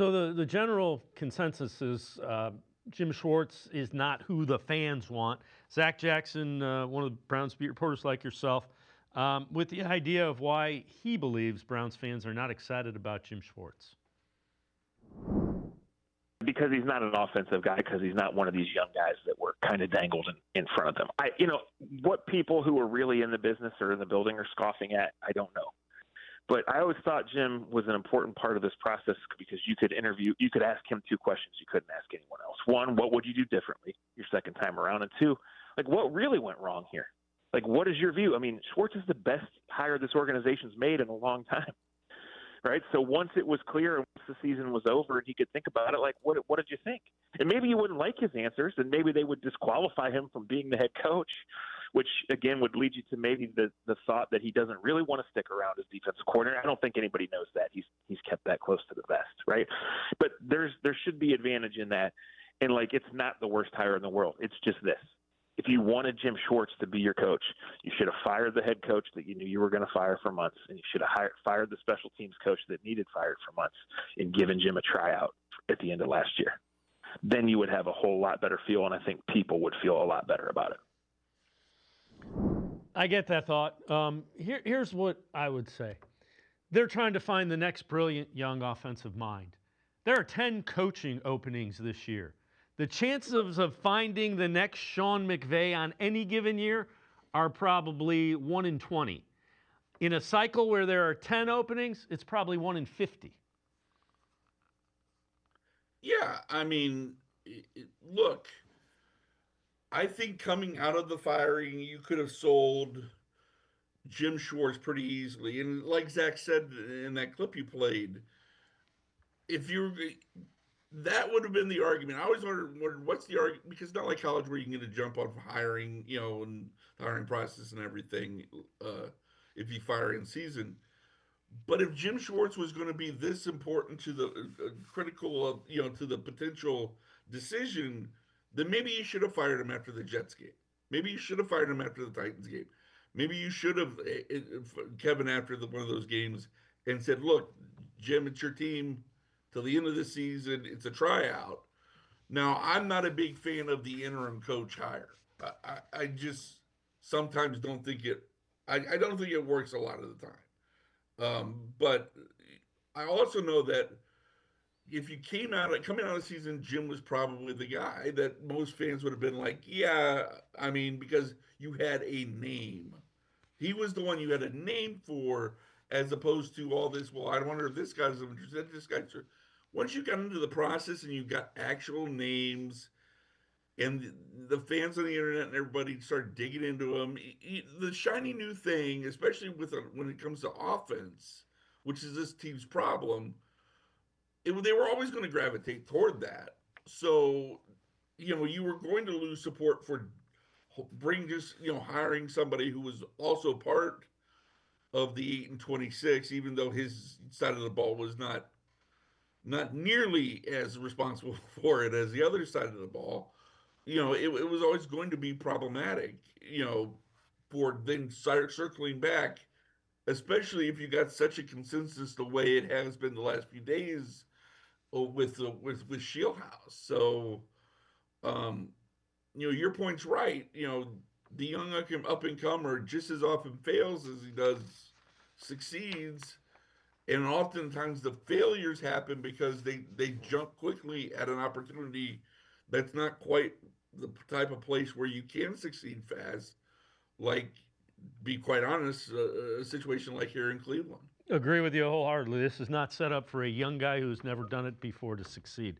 So the general consensus is Jim Schwartz is not who the fans want. Zac Jackson, one of the Browns beat reporters like yourself, with the idea of why he believes Browns fans are not excited about Jim Schwartz. Because he's not an offensive guy, because he's not one of these young guys that were kind of dangled in front of them. What people who are really in the business or in the building are scoffing at, I don't know. But I always thought Jim was an important part of this process because you could ask him two questions you couldn't ask anyone else. One, what would you do differently your second time around? And two, what really went wrong here? What is your view? I mean, Schwartz is the best hire this organization's made in a long time. Right. So once it was clear and once the season was over and he could think about it, what did you think? And maybe you wouldn't like his answers and maybe they would disqualify him from being the head coach, which again would lead you to maybe the thought that he doesn't really want to stick around as defensive coordinator. I don't think anybody knows that. He's kept that close to the vest. Right. But there should be advantage in that. And it's not the worst hire in the world. It's just this. If you wanted Jim Schwartz to be your coach, you should have fired the head coach that you knew you were going to fire for months, and you should have fired the special teams coach that needed fired for months and given Jim a tryout at the end of last year. Then you would have a whole lot better feel, and I think people would feel a lot better about it. I get that thought. Here's what I would say. They're trying to find the next brilliant young offensive mind. There are 10 coaching openings this year. The chances of finding the next Sean McVay on any given year are probably 1 in 20. In a cycle where there are 10 openings, it's probably 1 in 50. Yeah, I mean, look, I think coming out of the firing, you could have sold Jim Schwartz pretty easily. And like Zach said in that clip you played, that would have been the argument. I always wondered what's the argument, because it's not like college where you can get a jump on hiring, and the hiring process and everything, if you fire in season. But if Jim Schwartz was going to be this important to the critical of, to the potential decision, then maybe you should have fired him after the Jets game. Maybe you should have fired him after the Titans game. Maybe you should have Kevin after one of those games and said, look, Jim, it's your team till the end of the season. It's a tryout. Now, I'm not a big fan of the interim coach hire. I just sometimes don't think I don't think it works a lot of the time. But I also know that if you coming out of the season, Jim was probably the guy that most fans would have been like, yeah, I mean, because you had a name. He was the one you had a name for, as opposed to all this, well, I wonder if this guy's interested, this guy's. Once you got into the process and you got actual names and the fans on the internet and everybody started digging into them, the shiny new thing, especially when it comes to offense, which is this team's problem, they were always going to gravitate toward that. So, you were going to lose support for hiring somebody who was also part of the 8-26, even though his side of the ball was not nearly as responsible for it as the other side of the ball. It was always going to be problematic, for then circling back, especially if you got such a consensus the way it has been the last few days with Shieldhouse. So, your point's right. The young up-and-comer just as often fails as he does succeeds. And oftentimes the failures happen because they jump quickly at an opportunity that's not quite the type of place where you can succeed fast. Be quite honest, a situation like here in Cleveland. Agree with you wholeheartedly. This is not set up for a young guy who's never done it before to succeed.